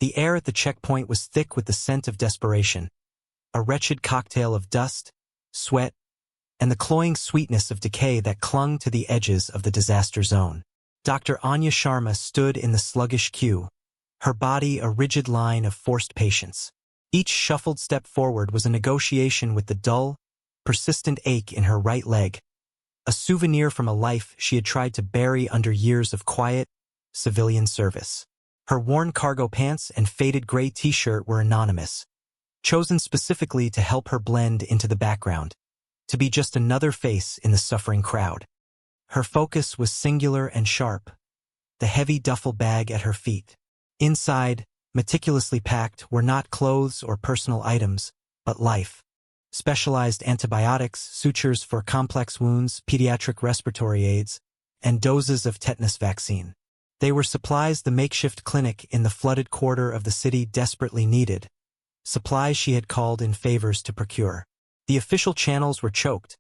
The air at the checkpoint was thick with the scent of desperation, a wretched cocktail of dust, sweat, and the cloying sweetness of decay that clung to the edges of the disaster zone. Dr. Anya Sharma stood in the sluggish queue, her body a rigid line of forced patience. Each shuffled step forward was a negotiation with the dull, persistent ache in her right leg, a souvenir from a life she had tried to bury under years of quiet, civilian service. Her worn cargo pants and faded gray t-shirt were anonymous, chosen specifically to help her blend into the background, to be just another face in the suffering crowd. Her focus was singular and sharp, the heavy duffel bag at her feet. Inside, meticulously packed, were not clothes or personal items, but life. Specialized antibiotics, sutures for complex wounds, pediatric respiratory aids, and doses of tetanus vaccine. They were supplies the makeshift clinic in the flooded quarter of the city desperately needed, supplies she had called in favors to procure. The official channels were choked,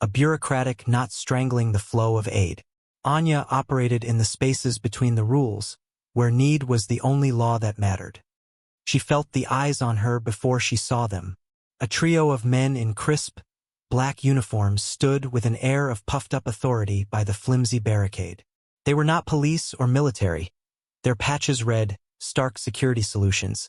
a bureaucratic knot strangling the flow of aid. Anya operated in the spaces between the rules, where need was the only law that mattered. She felt the eyes on her before she saw them. A trio of men in crisp, black uniforms stood with an air of puffed-up authority by the flimsy barricade. They were not police or military. Their patches read, Stark Security Solutions,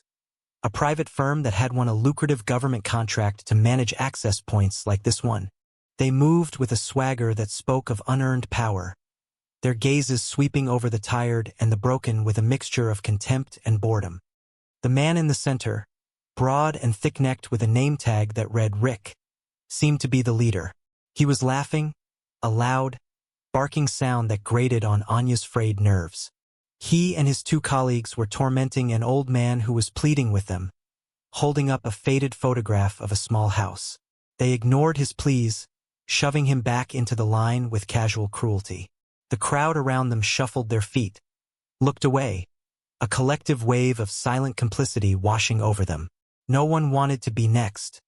a private firm that had won a lucrative government contract to manage access points like this one. They moved with a swagger that spoke of unearned power, their gazes sweeping over the tired and the broken with a mixture of contempt and boredom. The man in the center, broad and thick-necked with a name tag that read Rick, seemed to be the leader. He was laughing, a loud, barking sound that grated on Anya's frayed nerves. He and his two colleagues were tormenting an old man who was pleading with them, holding up a faded photograph of a small house. They ignored his pleas, shoving him back into the line with casual cruelty. The crowd around them shuffled their feet, looked away, a collective wave of silent complicity washing over them. No one wanted to be next.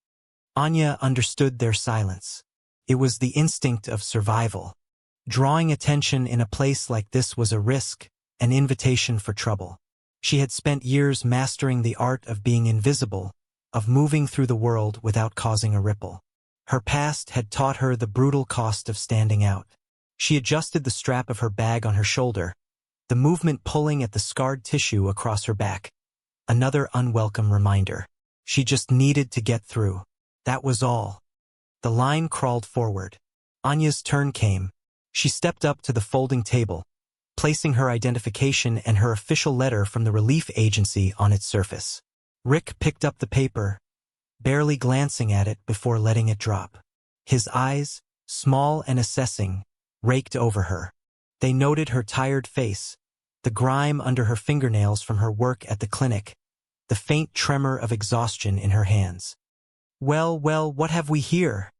Anya understood their silence. It was the instinct of survival. Drawing attention in a place like this was a risk, an invitation for trouble. She had spent years mastering the art of being invisible, of moving through the world without causing a ripple. Her past had taught her the brutal cost of standing out. She adjusted the strap of her bag on her shoulder, the movement pulling at the scarred tissue across her back. Another unwelcome reminder. She just needed to get through. That was all. The line crawled forward. Anya's turn came. She stepped up to the folding table, placing her identification and her official letter from the relief agency on its surface. Rick picked up the paper, barely glancing at it before letting it drop. His eyes, small and assessing, raked over her. They noted her tired face, the grime under her fingernails from her work at the clinic, the faint tremor of exhaustion in her hands. Well, what have we here?"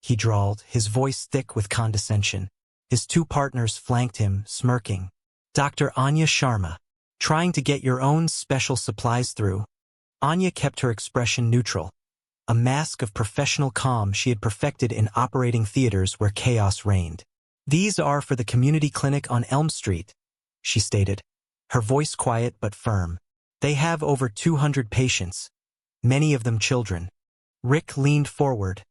he drawled, his voice thick with condescension. His two partners flanked him, smirking. "Dr. Anya Sharma, trying to get your own special supplies through." Anya kept her expression neutral, a mask of professional calm she had perfected in operating theaters where chaos reigned. "These are for the community clinic on Elm Street," she stated, her voice quiet but firm. "They have over 200 patients, many of them children." Rick leaned forward,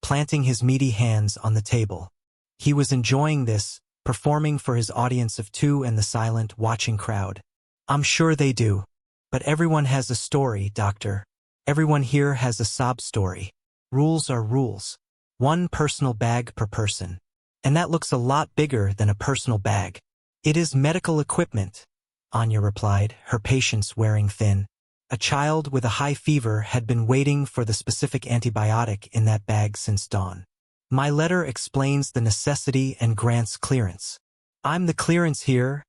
planting his meaty hands on the table. He was enjoying this, performing for his audience of two and the silent, watching crowd. "I'm sure they do. But everyone has a story, doctor. Everyone here has a sob story. Rules are rules. One personal bag per person. And that looks a lot bigger than a personal bag." "It is medical equipment," Anya replied, her patience wearing thin. A child with a high fever had been waiting for the specific antibiotic in that bag since dawn. "My letter explains the necessity and grants clearance." "I'm the clearance here,"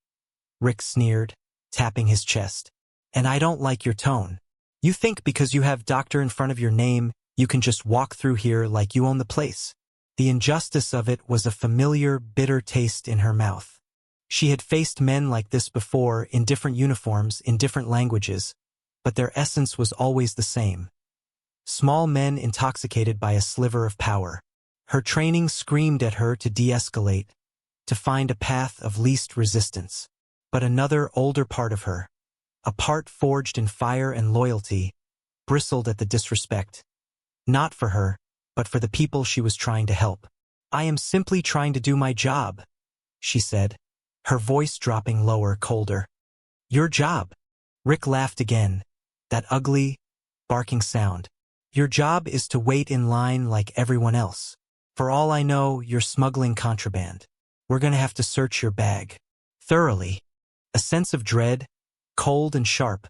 Rick sneered, tapping his chest. "And I don't like your tone. You think because you have doctor in front of your name, you can just walk through here like you own the place." The injustice of it was a familiar, bitter taste in her mouth. She had faced men like this before, in different uniforms, in different languages, but their essence was always the same. Small men intoxicated by a sliver of power. Her training screamed at her to de-escalate, to find a path of least resistance. But another, older part of her, a part forged in fire and loyalty, bristled at the disrespect. Not for her, but for the people she was trying to help. "I am simply trying to do my job," she said, her voice dropping lower, colder. "Your job?" Rick laughed again, that ugly, barking sound. "Your job is to wait in line like everyone else. For all I know, you're smuggling contraband. We're gonna have to search your bag. Thoroughly." A sense of dread, cold and sharp,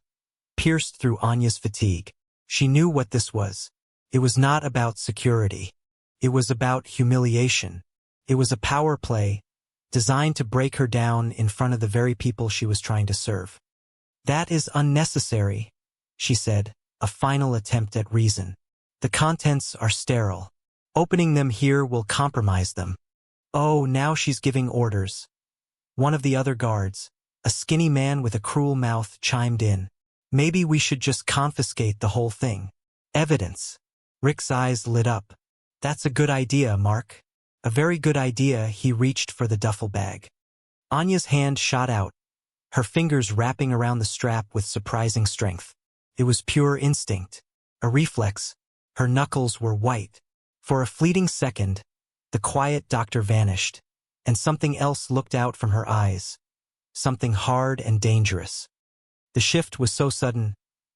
pierced through Anya's fatigue. She knew what this was. It was not about security. It was about humiliation. It was a power play, designed to break her down in front of the very people she was trying to serve. "That is unnecessary," she said, a final attempt at reason. "The contents are sterile. Opening them here will compromise them." "Oh, now she's giving orders." One of the other guards, a skinny man with a cruel mouth, chimed in. "Maybe we should just confiscate the whole thing." "Evidence." Rick's eyes lit up. "That's a good idea, Mark." A very good idea. He reached for the duffel bag. Anya's hand shot out, her fingers wrapping around the strap with surprising strength. It was pure instinct, a reflex. Her knuckles were white. For a fleeting second, the quiet doctor vanished, and something else looked out from her eyes. Something hard and dangerous. The shift was so sudden,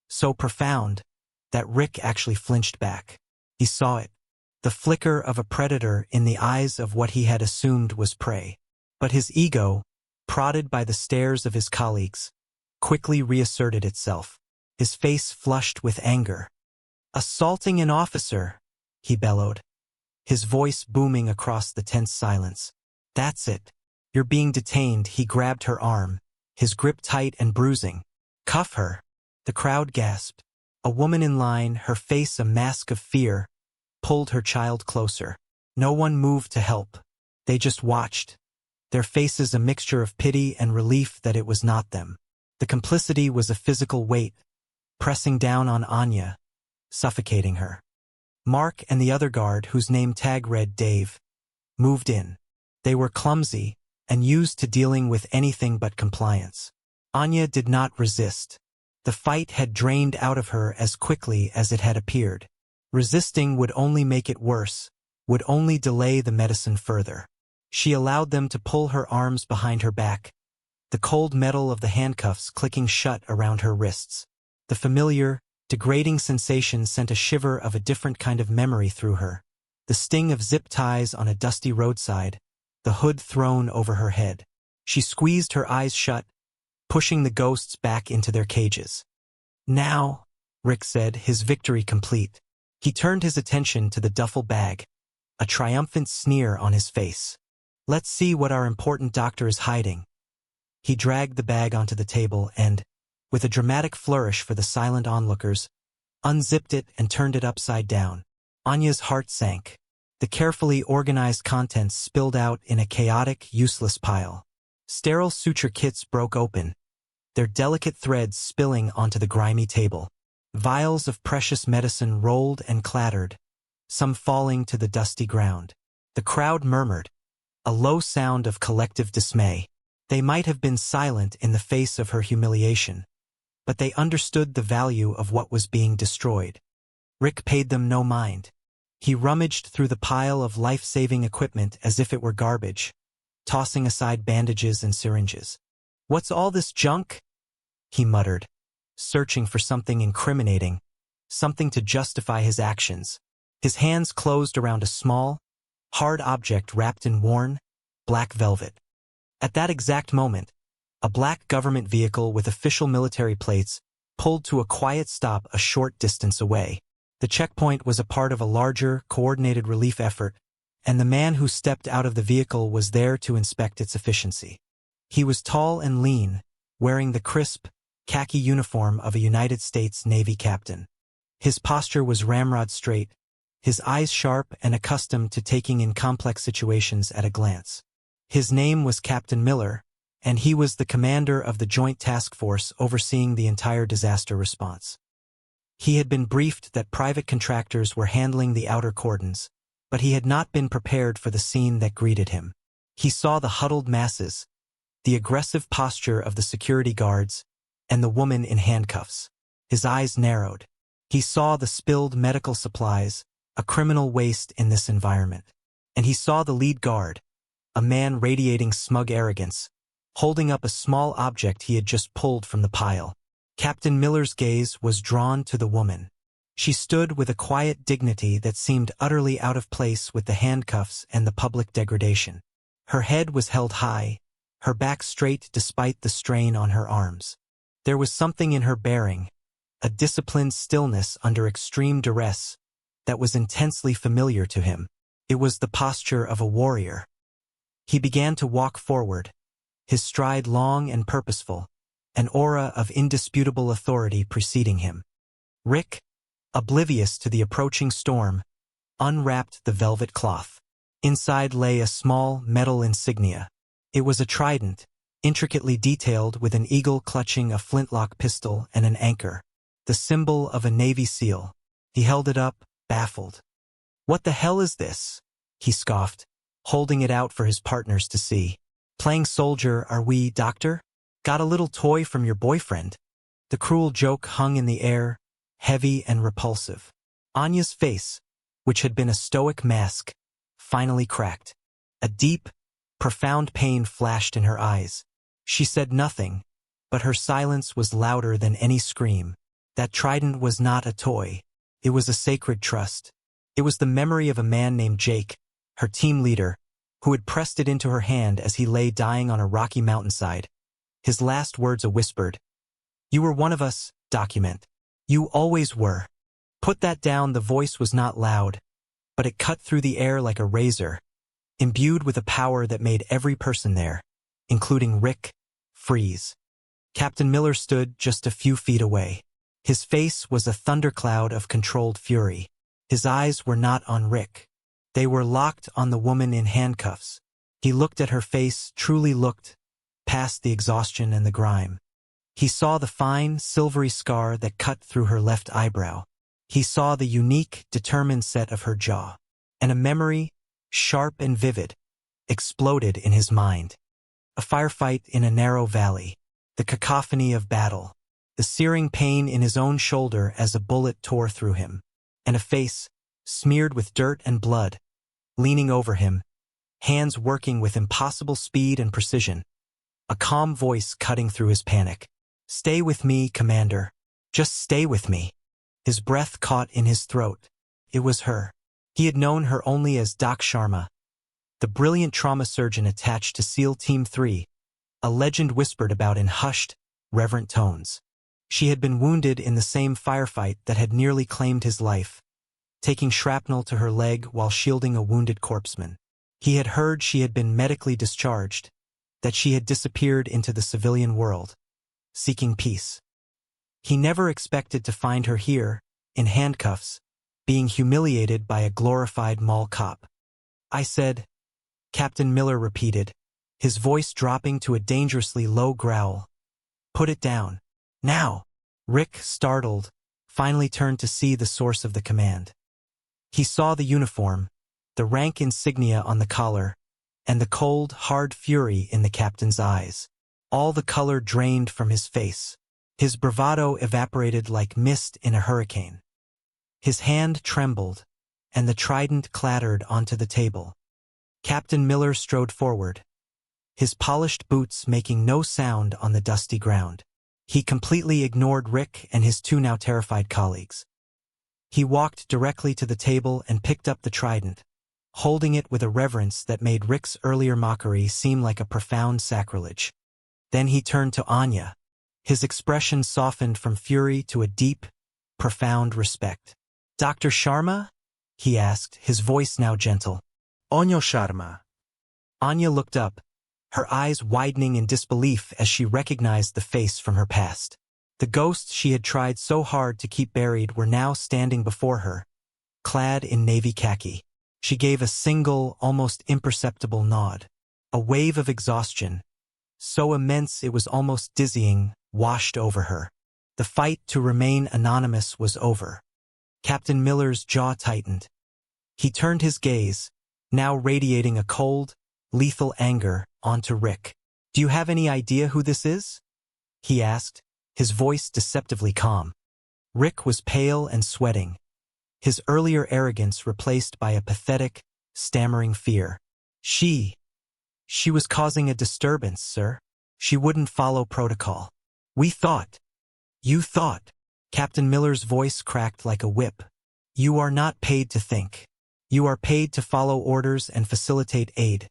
so profound, that Rick actually flinched back. He saw it, the flicker of a predator in the eyes of what he had assumed was prey. But his ego, prodded by the stares of his colleagues, quickly reasserted itself. His face flushed with anger. "Assaulting an officer," he bellowed, his voice booming across the tense silence. "That's it. You're being detained." He grabbed her arm, his grip tight and bruising. "Cuff her." The crowd gasped. A woman in line, her face a mask of fear, pulled her child closer. No one moved to help. They just watched, their faces a mixture of pity and relief that it was not them. The complicity was a physical weight, pressing down on Anya, suffocating her. Mark and the other guard, whose name tag read Dave, moved in. They were clumsy and used to dealing with anything but compliance. Anya did not resist. The fight had drained out of her as quickly as it had appeared. Resisting would only make it worse, would only delay the medicine further. She allowed them to pull her arms behind her back, the cold metal of the handcuffs clicking shut around her wrists. The familiar, degrading sensation sent a shiver of a different kind of memory through her. The sting of zip ties on a dusty roadside, the hood thrown over her head. She squeezed her eyes shut, pushing the ghosts back into their cages. "Now," Rick said, his victory complete. He turned his attention to the duffel bag, a triumphant sneer on his face. "Let's see what our important doctor is hiding." He dragged the bag onto the table and, with a dramatic flourish for the silent onlookers, unzipped it and turned it upside down. Anya's heart sank. The carefully organized contents spilled out in a chaotic, useless pile. Sterile suture kits broke open, their delicate threads spilling onto the grimy table. Vials of precious medicine rolled and clattered, some falling to the dusty ground. The crowd murmured, a low sound of collective dismay. They might have been silent in the face of her humiliation, but they understood the value of what was being destroyed. Rick paid them no mind. He rummaged through the pile of life-saving equipment as if it were garbage, tossing aside bandages and syringes. "What's all this junk?" he muttered, searching for something incriminating, something to justify his actions. His hands closed around a small, hard object wrapped in worn, black velvet. At that exact moment, a black government vehicle with official military plates pulled to a quiet stop a short distance away. The checkpoint was a part of a larger, coordinated relief effort, and the man who stepped out of the vehicle was there to inspect its efficiency. He was tall and lean, wearing the crisp, khaki uniform of a United States Navy captain. His posture was ramrod straight, his eyes sharp and accustomed to taking in complex situations at a glance. His name was Captain Miller, and he was the commander of the Joint Task Force overseeing the entire disaster response. He had been briefed that private contractors were handling the outer cordons, but he had not been prepared for the scene that greeted him. He saw the huddled masses, the aggressive posture of the security guards, and the woman in handcuffs. His eyes narrowed. He saw the spilled medical supplies, a criminal waste in this environment. And he saw the lead guard, a man radiating smug arrogance, holding up a small object he had just pulled from the pile. Captain Miller's gaze was drawn to the woman. She stood with a quiet dignity that seemed utterly out of place with the handcuffs and the public degradation. Her head was held high, her back straight despite the strain on her arms. There was something in her bearing, a disciplined stillness under extreme duress, that was intensely familiar to him. It was the posture of a warrior. He began to walk forward, his stride long and purposeful, an aura of indisputable authority preceding him. Rick, oblivious to the approaching storm, unwrapped the velvet cloth. Inside lay a small metal insignia. It was a trident, intricately detailed with an eagle clutching a flintlock pistol and an anchor, the symbol of a Navy SEAL. He held it up, baffled. "What the hell is this?" he scoffed, holding it out for his partners to see. "Playing soldier, are we, doctor? Got a little toy from your boyfriend?" The cruel joke hung in the air, heavy and repulsive. Anya's face, which had been a stoic mask, finally cracked. A deep, profound pain flashed in her eyes. She said nothing, but her silence was louder than any scream. That trident was not a toy. It was a sacred trust. It was the memory of a man named Jake, her team leader, who had pressed it into her hand as he lay dying on a rocky mountainside. His last words a whispered, "You were one of us, document. You always were." Put that down. The voice was not loud, but it cut through the air like a razor, imbued with a power that made every person there, including Rick, freeze. Captain Miller stood just a few feet away. His face was a thundercloud of controlled fury. His eyes were not on Rick. They were locked on the woman in handcuffs. He looked at her face, truly looked, past the exhaustion and the grime. He saw the fine, silvery scar that cut through her left eyebrow. He saw the unique, determined set of her jaw. And a memory, sharp and vivid, exploded in his mind. A firefight in a narrow valley, the cacophony of battle, the searing pain in his own shoulder as a bullet tore through him, and a face, smeared with dirt and blood, leaning over him, hands working with impossible speed and precision, a calm voice cutting through his panic. "Stay with me, Commander. Just stay with me." His breath caught in his throat. It was her. He had known her only as Doc Sharma, the brilliant trauma surgeon attached to SEAL Team 3, a legend whispered about in hushed, reverent tones. She had been wounded in the same firefight that had nearly claimed his life, taking shrapnel to her leg while shielding a wounded corpsman. He had heard she had been medically discharged, that she had disappeared into the civilian world, seeking peace. He never expected to find her here, in handcuffs, being humiliated by a glorified mall cop. "I said," Captain Miller repeated, his voice dropping to a dangerously low growl. "Put it down. Now." Rick, startled, finally turned to see the source of the command. He saw the uniform, the rank insignia on the collar, and the cold, hard fury in the captain's eyes. All the color drained from his face. His bravado evaporated like mist in a hurricane. His hand trembled, and the trident clattered onto the table. Captain Miller strode forward, his polished boots making no sound on the dusty ground. He completely ignored Rick and his two now terrified colleagues. He walked directly to the table and picked up the trident, holding it with a reverence that made Rick's earlier mockery seem like a profound sacrilege. Then he turned to Anya. His expression softened from fury to a deep, profound respect. "Dr. Sharma?" he asked, his voice now gentle. "Anya Sharma." Anya looked up, her eyes widening in disbelief as she recognized the face from her past. The ghosts she had tried so hard to keep buried were now standing before her, clad in navy khaki. She gave a single, almost imperceptible nod. A wave of exhaustion, so immense it was almost dizzying, washed over her. The fight to remain anonymous was over. Captain Miller's jaw tightened. He turned his gaze, now radiating a cold, lethal anger, onto Rick. "Do you have any idea who this is?" he asked, his voice deceptively calm. Rick was pale and sweating, his earlier arrogance replaced by a pathetic, stammering fear. She was causing a disturbance, sir. She wouldn't follow protocol. You thought. Captain Miller's voice cracked like a whip. You are not paid to think. You are paid to follow orders and facilitate aid,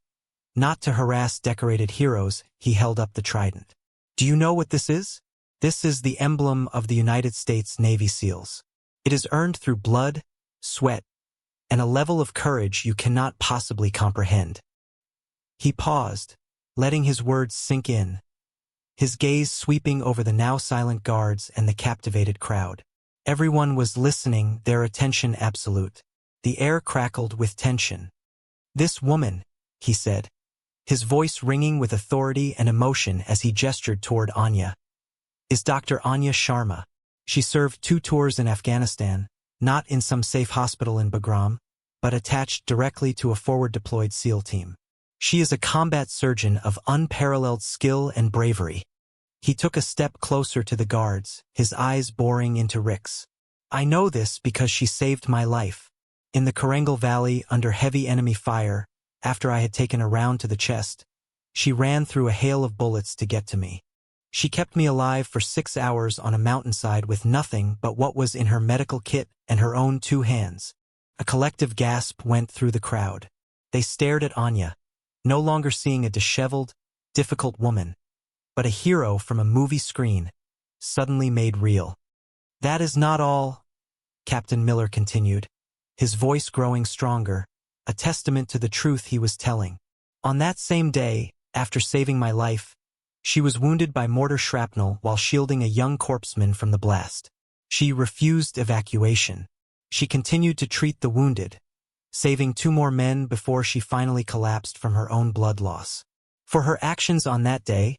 not to harass decorated heroes. He held up the trident. Do you know what this is? This is the emblem of the United States Navy SEALs. It is earned through blood, sweat, and a level of courage you cannot possibly comprehend. He paused, letting his words sink in, his gaze sweeping over the now silent guards and the captivated crowd. Everyone was listening, their attention absolute. The air crackled with tension. This woman, he said, his voice ringing with authority and emotion as he gestured toward Anya, is Dr. Anya Sharma. She served 2 tours in Afghanistan, not in some safe hospital in Bagram, but attached directly to a forward-deployed SEAL team. She is a combat surgeon of unparalleled skill and bravery. He took a step closer to the guards, his eyes boring into Rick's. I know this because she saved my life. In the Korangal Valley, under heavy enemy fire, after I had taken a round to the chest, she ran through a hail of bullets to get to me. She kept me alive for 6 hours on a mountainside with nothing but what was in her medical kit and her own 2 hands. A collective gasp went through the crowd. They stared at Anya, no longer seeing a disheveled, difficult woman, but a hero from a movie screen, suddenly made real. That is not all, Captain Miller continued, his voice growing stronger, a testament to the truth he was telling. On that same day, after saving my life, she was wounded by mortar shrapnel while shielding a young corpsman from the blast. She refused evacuation. She continued to treat the wounded, saving 2 more men before she finally collapsed from her own blood loss. For her actions on that day,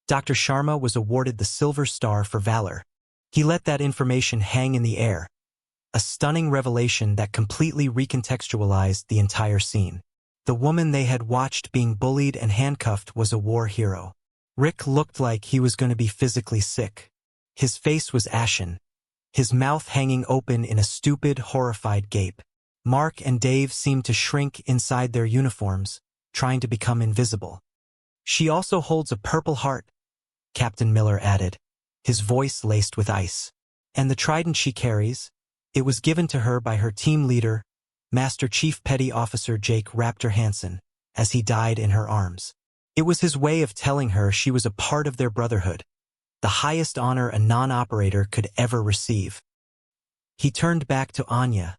Dr. Sharma was awarded the Silver Star for Valor. He let that information hang in the air, a stunning revelation that completely recontextualized the entire scene. The woman they had watched being bullied and handcuffed was a war hero. Rick looked like he was going to be physically sick. His face was ashen, his mouth hanging open in a stupid, horrified gape. Mark and Dave seemed to shrink inside their uniforms, trying to become invisible. She also holds a Purple Heart, Captain Miller added, his voice laced with ice. And the trident she carries, it was given to her by her team leader, Master Chief Petty Officer Jake Raptor Hansen, as he died in her arms. It was his way of telling her she was a part of their brotherhood, the highest honor a non-operator could ever receive. He turned back to Anya,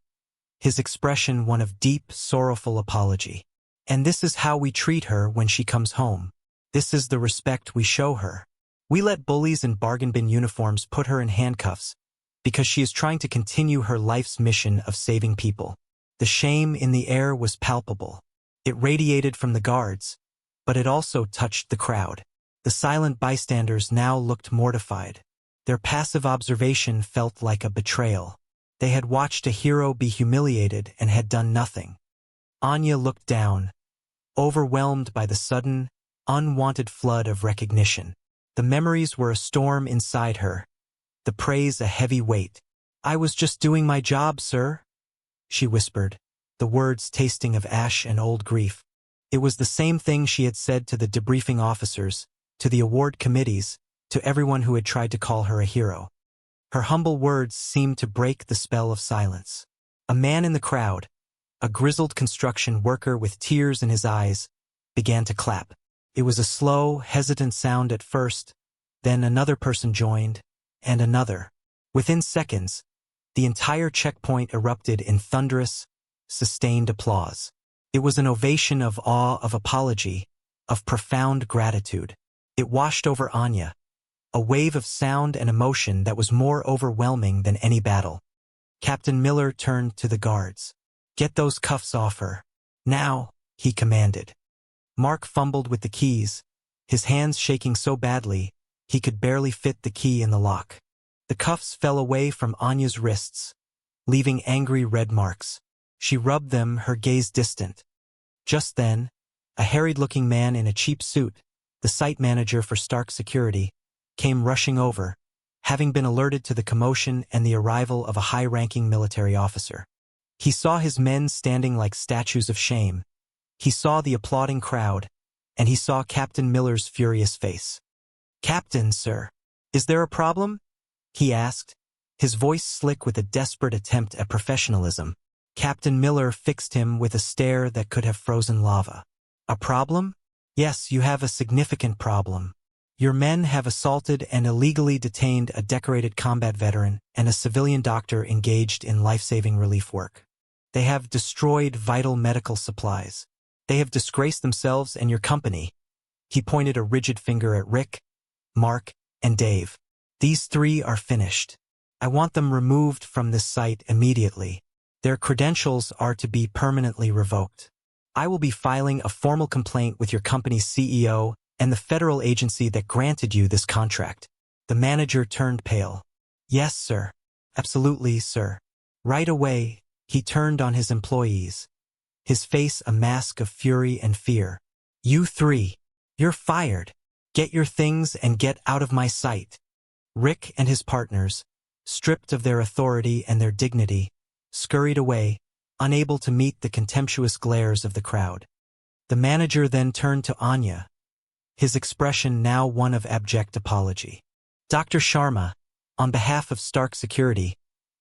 his expression one of deep, sorrowful apology. And this is how we treat her when she comes home. This is the respect we show her. We let bullies in bargain bin uniforms put her in handcuffs because she is trying to continue her life's mission of saving people. The shame in the air was palpable. It radiated from the guards, but it also touched the crowd. The silent bystanders now looked mortified. Their passive observation felt like a betrayal. They had watched a hero be humiliated and had done nothing. Anya looked down, overwhelmed by the sudden, unwanted flood of recognition. The memories were a storm inside her, the praise a heavy weight. I was just doing my job, sir, she whispered, the words tasting of ash and old grief. It was the same thing she had said to the debriefing officers, to the award committees, to everyone who had tried to call her a hero. Her humble words seemed to break the spell of silence. A man in the crowd, a grizzled construction worker with tears in his eyes, began to clap. It was a slow, hesitant sound at first, then another person joined, and another. Within seconds, the entire checkpoint erupted in thunderous, sustained applause. It was an ovation of awe, of apology, of profound gratitude. It washed over Anya, a wave of sound and emotion that was more overwhelming than any battle. Captain Miller turned to the guards. Get those cuffs off her. Now, he commanded. Mark fumbled with the keys, his hands shaking so badly, he could barely fit the key in the lock. The cuffs fell away from Anya's wrists, leaving angry red marks. She rubbed them, her gaze distant. Just then, a harried-looking man in a cheap suit, the site manager for Stark Security, came rushing over, having been alerted to the commotion and the arrival of a high-ranking military officer. He saw his men standing like statues of shame. He saw the applauding crowd, and he saw Captain Miller's furious face. "Captain, sir, is there a problem?" he asked, his voice slick with a desperate attempt at professionalism. Captain Miller fixed him with a stare that could have frozen lava. "A problem? Yes, you have a significant problem. Your men have assaulted and illegally detained a decorated combat veteran and a civilian doctor engaged in life-saving relief work. They have destroyed vital medical supplies. They have disgraced themselves and your company." He pointed a rigid finger at Rick, Mark, and Dave. "These three are finished. I want them removed from this site immediately. Their credentials are to be permanently revoked. I will be filing a formal complaint with your company's CEO and the federal agency that granted you this contract." The manager turned pale. "Yes, sir. Absolutely, sir." Right away, he turned on his employees, his face a mask of fury and fear. "You three, you're fired. Get your things and get out of my sight." Rick and his partners, stripped of their authority and their dignity, scurried away, unable to meet the contemptuous glares of the crowd. The manager then turned to Anya, his expression now one of abject apology. "Dr. Sharma, on behalf of Stark Security,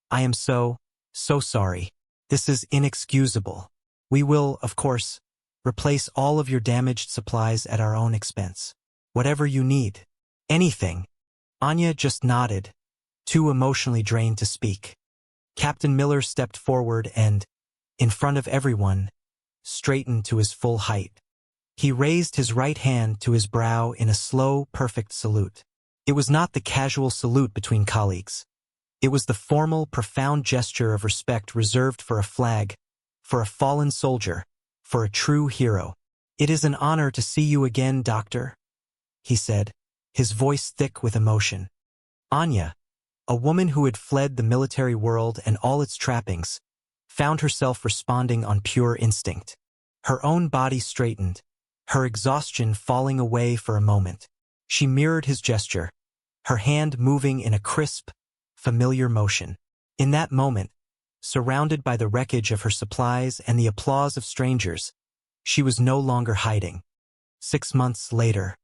I am so sorry. This is inexcusable. We will, of course, replace all of your damaged supplies at our own expense. Whatever you need. Anything." Anya just nodded, too emotionally drained to speak. Captain Miller stepped forward and, in front of everyone, straightened to his full height. He raised his right hand to his brow in a slow, perfect salute. It was not the casual salute between colleagues. It was the formal, profound gesture of respect reserved for a flag, for a fallen soldier, for a true hero. "It is an honor to see you again, Doctor," he said, his voice thick with emotion. Anya, a woman who had fled the military world and all its trappings, found herself responding on pure instinct. Her own body straightened, her exhaustion falling away for a moment. She mirrored his gesture, her hand moving in a crisp, familiar motion. In that moment, surrounded by the wreckage of her supplies and the applause of strangers, she was no longer hiding. 6 months later,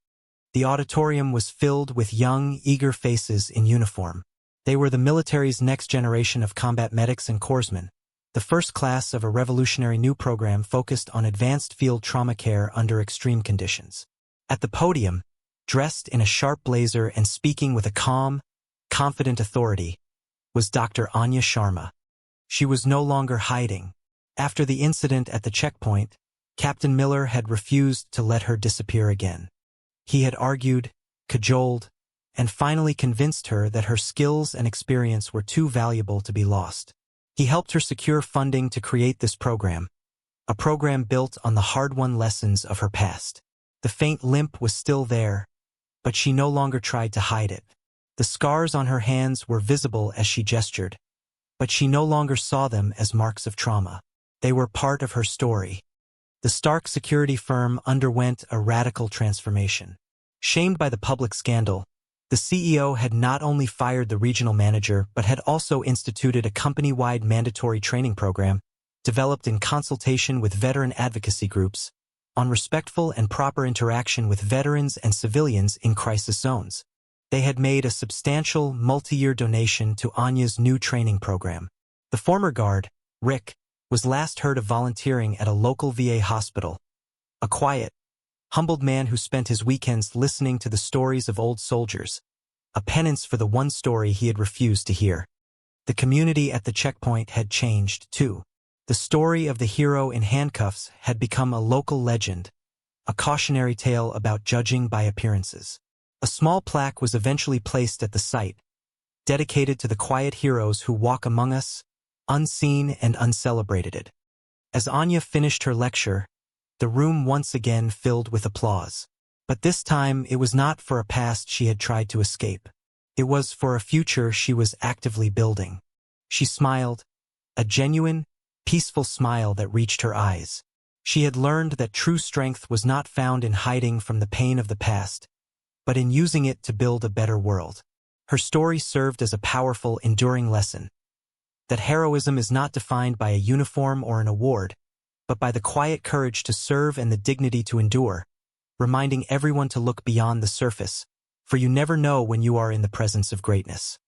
the auditorium was filled with young, eager faces in uniform. They were the military's next generation of combat medics and corpsmen, the first class of a revolutionary new program focused on advanced field trauma care under extreme conditions. At the podium, dressed in a sharp blazer and speaking with a calm, confident authority, was Dr. Anya Sharma. She was no longer hiding. After the incident at the checkpoint, Captain Miller had refused to let her disappear again. He had argued, cajoled, and finally convinced her that her skills and experience were too valuable to be lost. He helped her secure funding to create this program, a program built on the hard-won lessons of her past. The faint limp was still there, but she no longer tried to hide it. The scars on her hands were visible as she gestured, but she no longer saw them as marks of trauma. They were part of her story. The Stark security firm underwent a radical transformation. Shamed by the public scandal, the CEO had not only fired the regional manager but had also instituted a company-wide mandatory training program, developed in consultation with veteran advocacy groups, on respectful and proper interaction with veterans and civilians in crisis zones. They had made a substantial, multi-year donation to Anya's new training program. The former guard, Rick, was last heard of volunteering at a local VA hospital, a quiet, humbled man who spent his weekends listening to the stories of old soldiers, a penance for the one story he had refused to hear. The community at the checkpoint had changed, too. The story of the hero in handcuffs had become a local legend, a cautionary tale about judging by appearances. A small plaque was eventually placed at the site, dedicated to the quiet heroes who walk among us, unseen and uncelebrated. As Anya finished her lecture, the room once again filled with applause. But this time it was not for a past she had tried to escape. It was for a future she was actively building. She smiled, a genuine, peaceful smile that reached her eyes. She had learned that true strength was not found in hiding from the pain of the past, but in using it to build a better world. Her story served as a powerful, enduring lesson that heroism is not defined by a uniform or an award, but by the quiet courage to serve and the dignity to endure, reminding everyone to look beyond the surface, for you never know when you are in the presence of greatness.